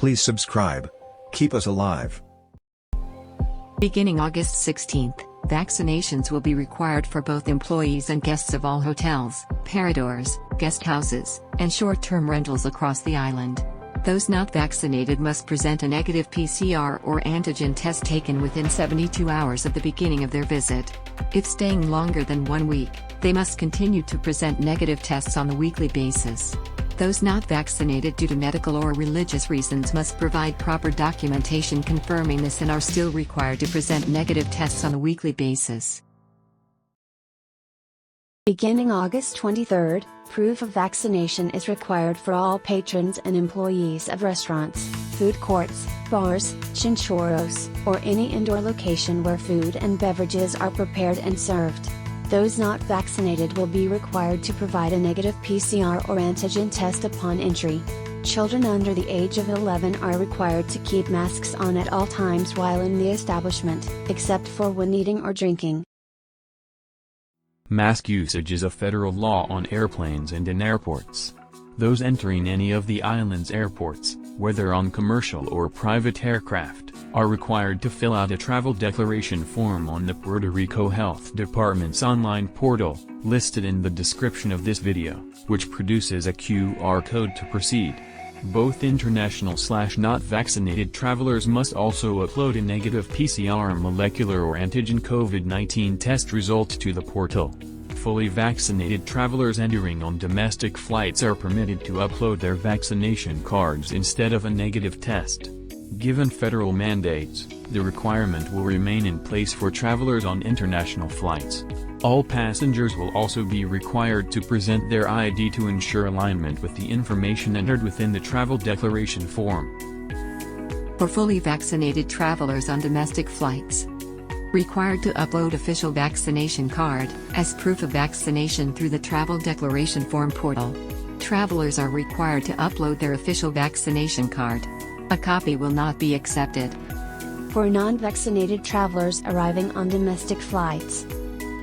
Please subscribe. Keep us alive. Beginning August 16th, vaccinations will be required for both employees and guests of all hotels, paradors, guest houses, and short-term rentals across the island. Those not vaccinated must present a negative PCR or antigen test taken within 72 hours of the beginning of their visit. If staying longer than 1 week, they must continue to present negative tests on a weekly basis. Those not vaccinated due to medical or religious reasons must provide proper documentation confirming this and are still required to present negative tests on a weekly basis. Beginning August 23rd, proof of vaccination is required for all patrons and employees of restaurants, food courts, bars, chinchorros, or any indoor location where food and beverages are prepared and served. Those not vaccinated will be required to provide a negative PCR or antigen test upon entry. Children under the age of 11 are required to keep masks on at all times while in the establishment, except for when eating or drinking. Mask usage is a federal law on airplanes and in airports. Those entering any of the island's airports, whether on commercial or private aircraft, are required to fill out a travel declaration form on the Puerto Rico Health Department's online portal, listed in the description of this video, which produces a QR code to proceed. Both international/not vaccinated travelers must also upload a negative PCR molecular or antigen COVID-19 test result to the portal. Fully vaccinated travelers entering on domestic flights are permitted to upload their vaccination cards instead of a negative test. Given federal mandates, the requirement will remain in place for travelers on international flights. All passengers will also be required to present their ID to ensure alignment with the information entered within the travel declaration form. For fully vaccinated travelers on domestic flights, required to upload official vaccination card as proof of vaccination through the travel declaration form portal. Travelers are required to upload their official vaccination card. A copy will not be accepted. For non-vaccinated travelers arriving on domestic flights,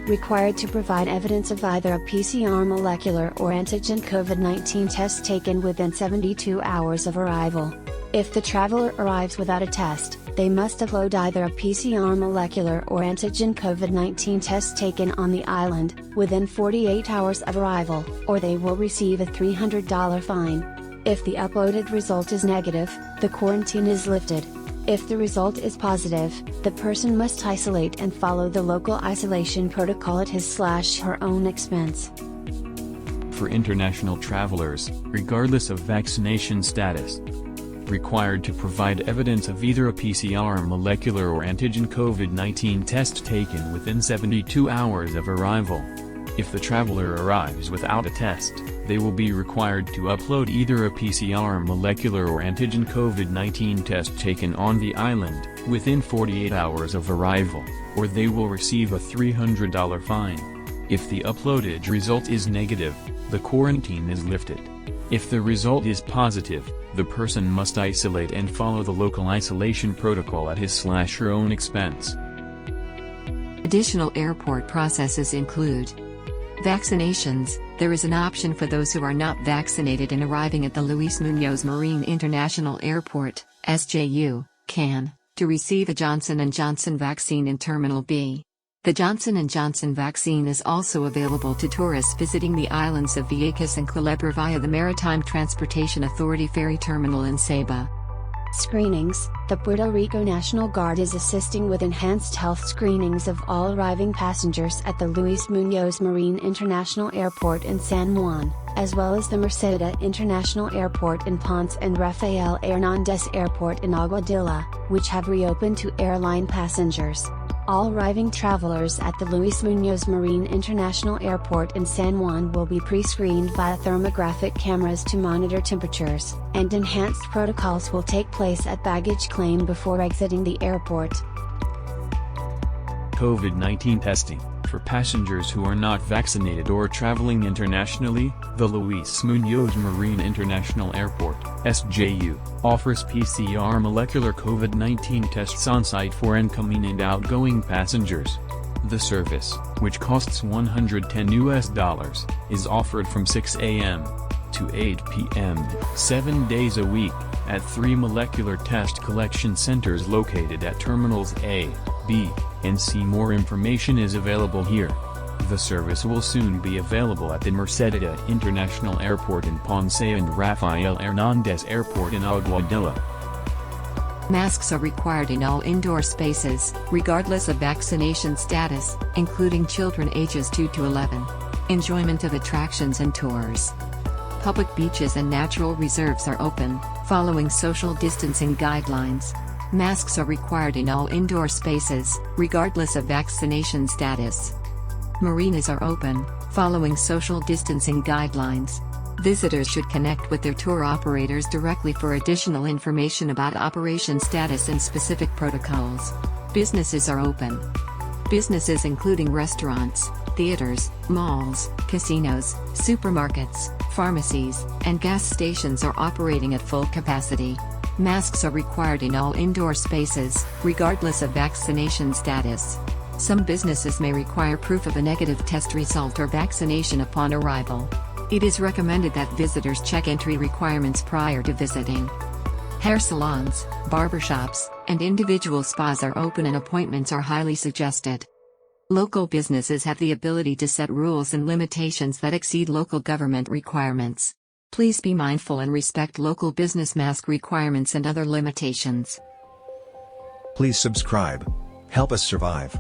required to provide evidence of either a PCR molecular or antigen COVID-19 test taken within 72 hours of arrival. If the traveler arrives without a test, they must upload either a PCR molecular or antigen COVID-19 test taken on the island, within 48 hours of arrival, or they will receive a $300 fine. If the uploaded result is negative, the quarantine is lifted. If the result is positive, the person must isolate and follow the local isolation protocol at his/her own expense. For international travelers, regardless of vaccination status, required to provide evidence of either a PCR molecular or antigen COVID-19 test taken within 72 hours of arrival. If the traveler arrives without a test, they will be required to upload either a PCR molecular or antigen COVID-19 test taken on the island, within 48 hours of arrival, or they will receive a $300 fine. If the uploaded result is negative, the quarantine is lifted. If the result is positive, the person must isolate and follow the local isolation protocol at his/her own expense. Additional airport processes include vaccinations. There is an option for those who are not vaccinated and arriving at the Luis Muñoz Marin International Airport, SJU, CAN, to receive a Johnson & Johnson vaccine in Terminal B. The Johnson & Johnson vaccine is also available to tourists visiting the islands of Vieques and Culebra via the Maritime Transportation Authority ferry terminal in Ceiba. Screenings. The Puerto Rico National Guard is assisting with enhanced health screenings of all arriving passengers at the Luis Muñoz Marin International Airport in San Juan, as well as the Merceda International Airport in Ponce and Rafael Hernández Airport in Aguadilla, which have reopened to airline passengers. All arriving travelers at the Luis Muñoz Marin International Airport in San Juan will be pre-screened via thermographic cameras to monitor temperatures, and enhanced protocols will take place at baggage claim before exiting the airport. COVID-19 testing. For passengers who are not vaccinated or traveling internationally, the Luis Muñoz Marin International Airport, SJU, offers PCR molecular COVID-19 tests on-site for incoming and outgoing passengers. The service, which costs $110, is offered from 6 a.m. to 8 p.m., 7 days a week, at 3 molecular test collection centers located at Terminals A, B, and C. More information is available here. The service will soon be available at the Mercedita International Airport in Ponce and Rafael Hernandez Airport in Aguadilla. Masks are required in all indoor spaces, regardless of vaccination status, including children ages 2 to 11. Enjoyment of attractions and tours. Public beaches and natural reserves are open, following social distancing guidelines. Masks are required in all indoor spaces, regardless of vaccination status. Marinas are open, following social distancing guidelines. Visitors should connect with their tour operators directly for additional information about operation status and specific protocols. Businesses are open. Businesses including restaurants, theaters, malls, casinos, supermarkets, pharmacies, and gas stations are operating at full capacity. Masks are required in all indoor spaces, regardless of vaccination status. Some businesses may require proof of a negative test result or vaccination upon arrival. It is recommended that visitors check entry requirements prior to visiting. Hair salons, barbershops, and individual spas are open and appointments are highly suggested. Local businesses have the ability to set rules and limitations that exceed local government requirements. Please be mindful and respect local business mask requirements and other limitations. Please subscribe. Help us survive.